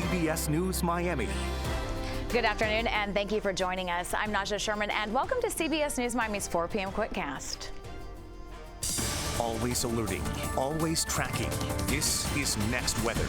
CBS News Miami. Good afternoon, and thank you for joining us. I'm Naja Sherman, and welcome to CBS News Miami's 4 p.m. Quickcast. Always alerting, always tracking. This is Next Weather.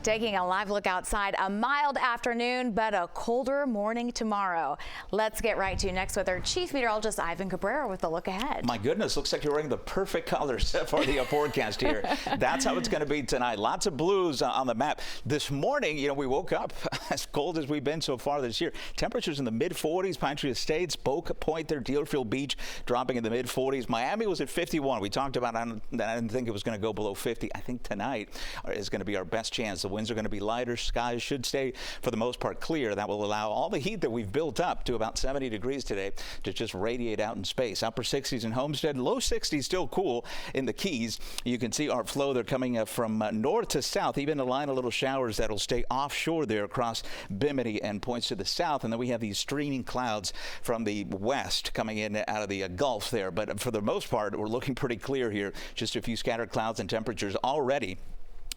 Taking a live look outside, a mild afternoon, but a colder morning tomorrow. Let's get right to Next Weather Chief Meteorologist Ivan Cabrera with a look ahead. My goodness, looks like you're wearing the perfect colors for the forecast here. That's how it's going to be tonight. Lots of blues on the map. This morning, we woke up as cold as we've been so far this year. Temperatures in the mid-40s, Pine Tree Estates, Boca Point there, Deerfield Beach dropping in the mid-40s. Miami was at 51. We talked about, I didn't think it was going to go below 50. I think tonight is going to be our best chance. The winds are going to be lighter. Skies should stay, for the most part, clear. That will allow all the heat that we've built up to about 70 degrees today to just radiate out in space. Upper 60s in Homestead, low 60s, still cool in the Keys. You can see our flow. They're coming from north to south, even a line of little showers that'll stay offshore there across Bimini and points to the south. And then we have these streaming clouds from the west coming in out of the Gulf there. But for the most part, we're looking pretty clear here. Just a few scattered clouds and temperatures already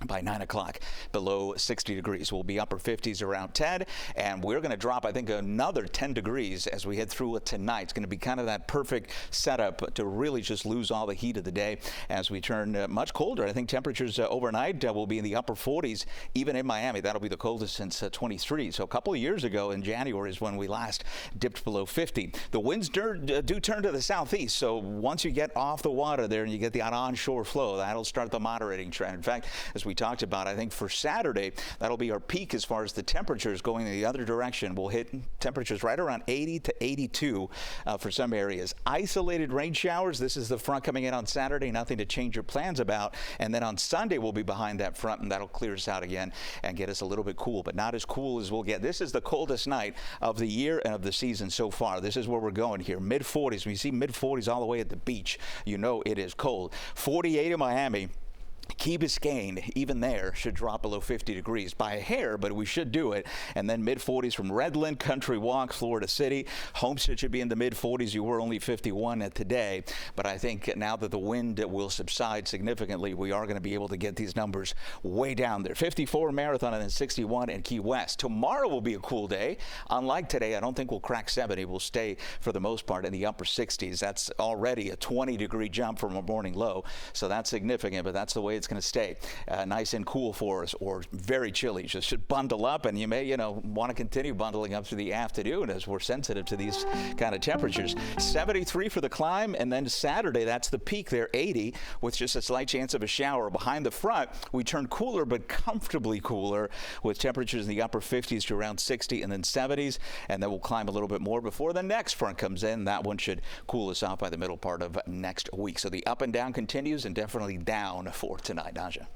by 9 o'clock below 60 degrees. We'll be upper 50s around 10, and we're going to drop, I think, another 10 degrees as we head through it tonight. It's going to be kind of that perfect setup to really just lose all the heat of the day as we turn much colder. I think temperatures overnight will be in the upper 40s, even in Miami. That'll be the coldest since 23. So a couple of years ago in January is when we last dipped below 50. The winds do turn to the southeast, so once you get off the water there and you get the onshore flow, that'll start the moderating trend. In fact, as we talked about, I think for Saturday, that'll be our peak as far as the temperatures going in the other direction. We'll hit temperatures right around 80 to 82 for some areas. Isolated rain showers. This is the front coming in on Saturday. Nothing to change your plans about. And then on Sunday, we'll be behind that front, and that'll clear us out again and get us a little bit cool, but not as cool as we'll get. This is the coldest night of the year and of the season so far. This is where we're going here. Mid-40s. When you see mid-40s all the way at the beach, you know it is cold. 48 in Miami. Key Biscayne, even there, should drop below 50 degrees by a hair, but we should do it. And then mid-40s from Redland, Country Walk, Florida City. Homestead should be in the mid-40s. You were only 51 today, but I think now that the wind will subside significantly, we are going to be able to get these numbers way down there. 54 in Marathon and then 61 in Key West. Tomorrow will be a cool day. Unlike today, I don't think we'll crack 70. We'll stay, for the most part, in the upper 60s. That's already a 20-degree jump from a morning low, so that's significant, but that's the way it's going to stay. Nice and cool for us, or very chilly. Just should bundle up, and you may, want to continue bundling up through the afternoon as we're sensitive to these kind of temperatures. 73 for the climb, and then Saturday, that's the peak there, 80, with just a slight chance of a shower. Behind the front, we turn cooler, but comfortably cooler, with temperatures in the upper 50s to around 60, and then 70s, and then we'll climb a little bit more before the next front comes in. That one should cool us off by the middle part of next week. So the up and down continues, and definitely down for tonight. Naja.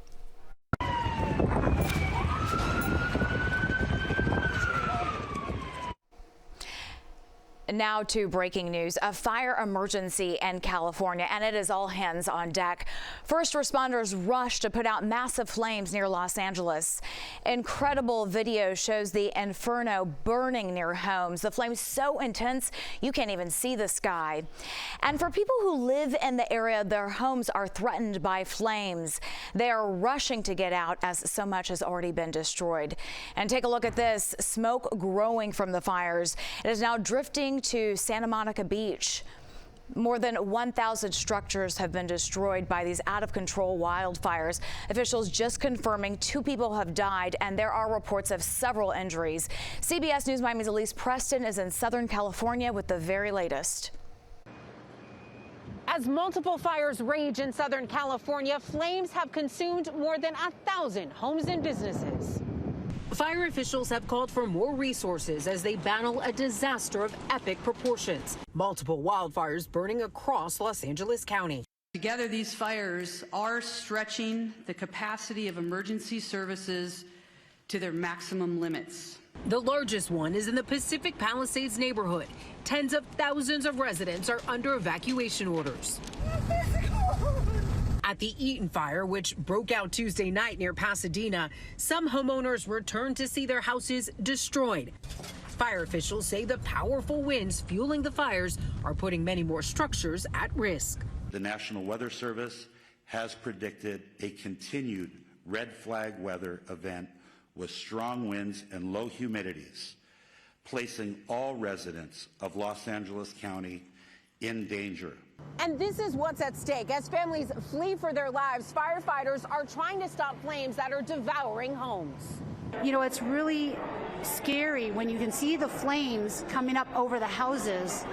Now to breaking news, a fire emergency in California, and it is all hands on deck. First responders rush to put out massive flames near Los Angeles. Incredible video shows the inferno burning near homes. The flames so intense you can't even see the sky. And for people who live in the area, their homes are threatened by flames. They are rushing to get out as so much has already been destroyed. And take a look at this, smoke growing from the fires. It is now drifting to Santa Monica Beach. More than 1,000 structures have been destroyed by these out-of-control wildfires. Officials just confirming 2 people have died, and there are reports of several injuries. CBS News Miami's Elise Preston is in Southern California with the very latest. As multiple fires rage in Southern California, flames have consumed more than 1,000 homes and businesses. Fire officials have called for more resources as they battle a disaster of epic proportions. Multiple wildfires burning across Los Angeles County. Together, these fires are stretching the capacity of emergency services to their maximum limits. The largest one is in the Pacific Palisades neighborhood. Tens of thousands of residents are under evacuation orders. At the Eaton fire, which broke out Tuesday night near Pasadena, some homeowners returned to see their houses destroyed. Fire officials say the powerful winds fueling the fires are putting many more structures at risk. The National Weather Service has predicted a continued red flag weather event with strong winds and low humidities, placing all residents of Los Angeles County in danger. And this is what's at stake. As families flee for their lives, firefighters are trying to stop flames that are devouring homes. You know, it's really scary when you can see the flames coming up over the houses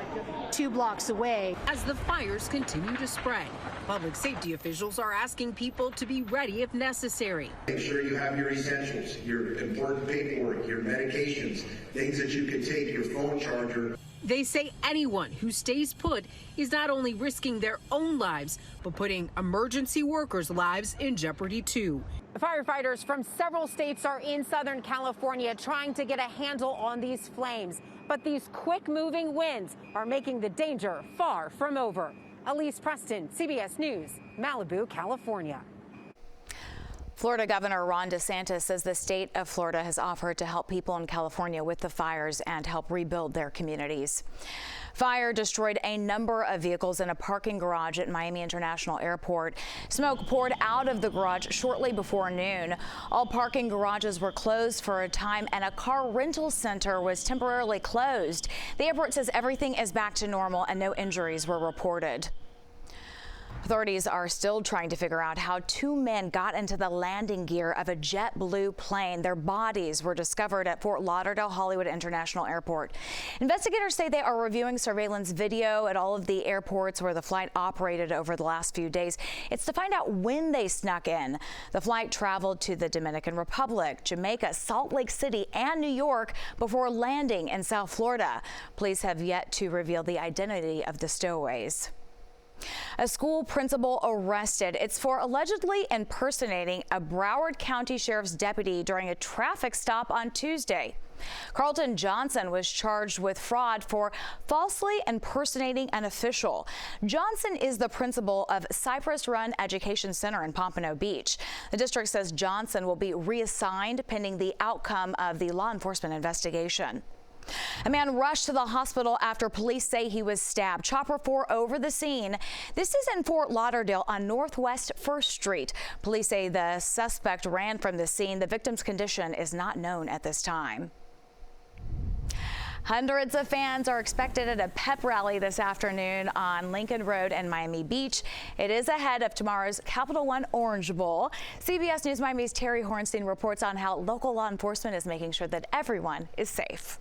2 blocks away. As the fires continue to spread, public safety officials are asking people to be ready if necessary. Make sure you have your essentials, your important paperwork, your medications, things that you can take, your phone charger. They say anyone who stays put is not only risking their own lives, but putting emergency workers' lives in jeopardy too. Firefighters from several states are in Southern California trying to get a handle on these flames. But these quick-moving winds are making the danger far from over. Elise Preston, CBS News, Malibu, California. Florida Governor Ron DeSantis says the state of Florida has offered to help people in California with the fires and help rebuild their communities. Fire destroyed a number of vehicles in a parking garage at Miami International Airport. Smoke poured out of the garage shortly before noon. All parking garages were closed for a time and a car rental center was temporarily closed. The airport says everything is back to normal and no injuries were reported. Authorities are still trying to figure out how 2 men got into the landing gear of a JetBlue plane. Their bodies were discovered at Fort Lauderdale Hollywood International Airport. Investigators say they are reviewing surveillance video at all of the airports where the flight operated over the last few days. It's to find out when they snuck in. The flight traveled to the Dominican Republic, Jamaica, Salt Lake City, and New York before landing in South Florida. Police have yet to reveal the identity of the stowaways. A school principal arrested. It's for allegedly impersonating a Broward County Sheriff's deputy during a traffic stop on Tuesday. Carlton Johnson was charged with fraud for falsely impersonating an official. Johnson is the principal of Cypress Run Education Center in Pompano Beach. The district says Johnson will be reassigned pending the outcome of the law enforcement investigation. A man rushed to the hospital after police say he was stabbed. Chopper 4 over the scene. This is in Fort Lauderdale on Northwest 1st Street. Police say the suspect ran from the scene. The victim's condition is not known at this time. Hundreds of fans are expected at a pep rally this afternoon on Lincoln Road and Miami Beach. It is ahead of tomorrow's Capital One Orange Bowl. CBS News Miami's Terry Hornstein reports on how local law enforcement is making sure that everyone is safe.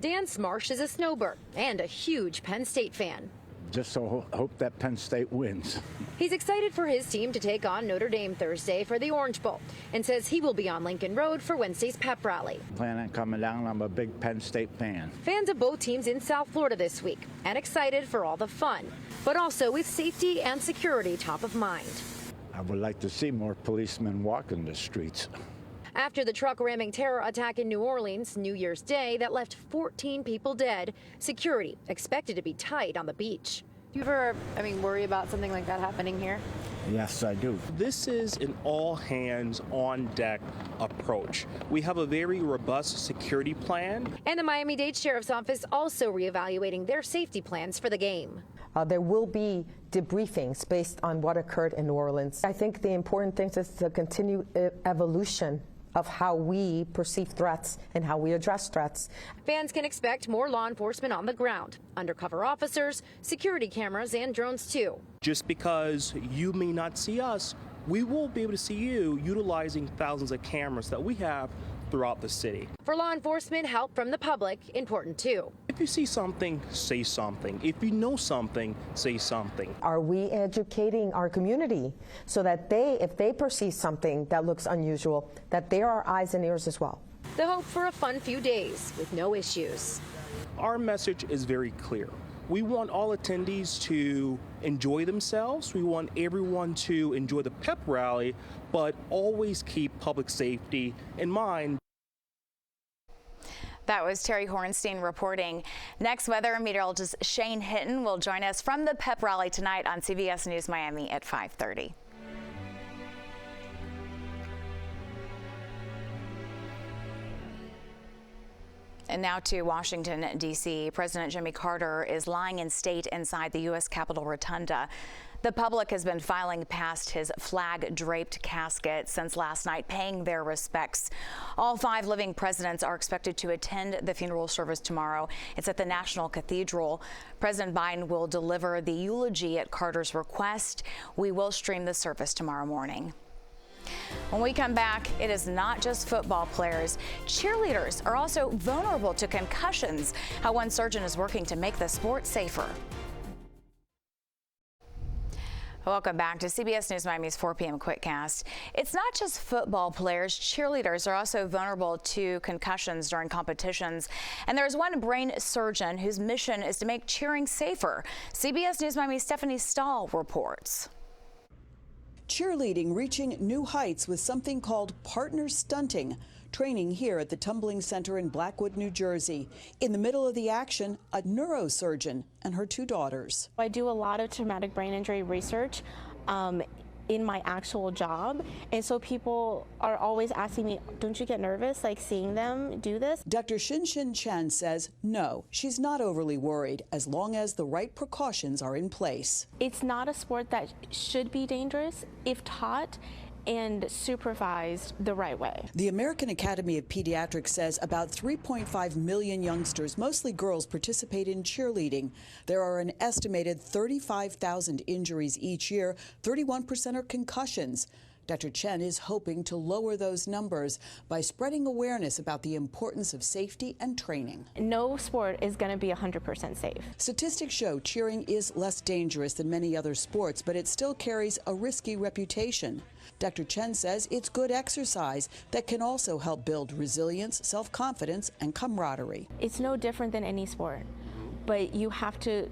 Dan Smarsh is a snowbird and a huge Penn State fan. Just so hope that Penn State wins. He's excited for his team to take on Notre Dame Thursday for the Orange Bowl and says he will be on Lincoln Road for Wednesday's pep rally. Plan on coming down. I'm a big Penn State fan. Fans of both teams in South Florida this week and excited for all the fun, but also with safety and security top of mind. I would like to see more policemen walking the streets. After the truck ramming terror attack in New Orleans New Year's Day that left 14 people dead, security expected to be tight on the beach. Do you ever, worry about something like that happening here? Yes, I do. This is an all-hands-on-deck approach. We have a very robust security plan. And the Miami-Dade Sheriff's Office also reevaluating their safety plans for the game. There will be debriefings based on what occurred in New Orleans. I think the important thing is the continued evolution of how we perceive threats and how we address threats. Fans can expect more law enforcement on the ground, undercover officers, security cameras, and drones too. Just because you may not see us, we will be able to see you utilizing thousands of cameras that we have throughout the city. For law enforcement, help from the public, important too. If you see something, say something. If you know something, say something. Are we educating our community so that if they perceive something that looks unusual, that they are eyes and ears as well? The hope for a fun few days with no issues. Our message is very clear. We want all attendees to enjoy themselves. We want everyone to enjoy the pep rally, but always keep public safety in mind. That was Terry Hornstein reporting. Next, weather meteorologist Shane Hinton will join us from the pep rally tonight on CBS News Miami at 5:30. And now to Washington, D.C. President Jimmy Carter is lying in state inside the U.S. Capitol Rotunda. The public has been filing past his flag-draped casket since last night, paying their respects. All 5 living presidents are expected to attend the funeral service tomorrow. It's at the National Cathedral. President Biden will deliver the eulogy at Carter's request. We will stream the service tomorrow morning. When we come back, it is not just football players. Cheerleaders are also vulnerable to concussions. How one surgeon is working to make the sport safer. Welcome back to CBS News Miami's 4 p.m. Quickcast. It's not just football players. Cheerleaders are also vulnerable to concussions during competitions. And there's one brain surgeon whose mission is to make cheering safer. CBS News Miami's Stephanie Stahl reports. Cheerleading reaching new heights with something called partner stunting. Training here at the Tumbling Center in Blackwood, New Jersey. In the middle of the action, a neurosurgeon and her 2 daughters. I do a lot of traumatic brain injury research in my actual job, and so people are always asking me, don't you get nervous like seeing them do this? Dr. Xin Chen says no, she's not overly worried as long as the right precautions are in place. It's not a sport that should be dangerous if taught and supervised the right way. The American Academy of Pediatrics says about 3.5 million youngsters, mostly girls, participate in cheerleading. There are an estimated 35,000 injuries each year. 31% are concussions. Dr. Chen is hoping to lower those numbers by spreading awareness about the importance of safety and training. No sport is going to be 100% safe. Statistics show cheering is less dangerous than many other sports, but it still carries a risky reputation. Dr. Chen says it's good exercise that can also help build resilience, self-confidence, and camaraderie. It's no different than any sport, but you have to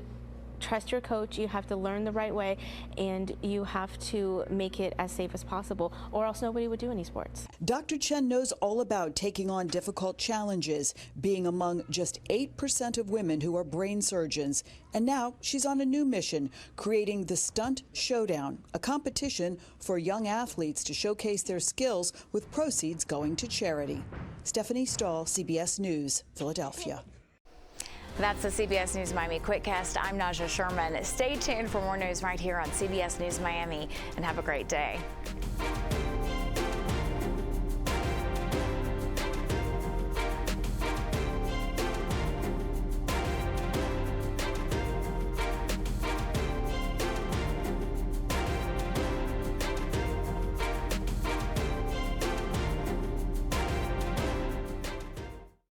trust your coach, you have to learn the right way, and you have to make it as safe as possible, or else nobody would do any sports. Dr. Chen knows all about taking on difficult challenges, being among just 8% of women who are brain surgeons. And now she's on a new mission, creating the Stunt Showdown, a competition for young athletes to showcase their skills with proceeds going to charity. Stephanie Stahl, CBS News, Philadelphia. That's the CBS News Miami Quickcast. I'm Naja Sherman. Stay tuned for more news right here on CBS News Miami, and have a great day.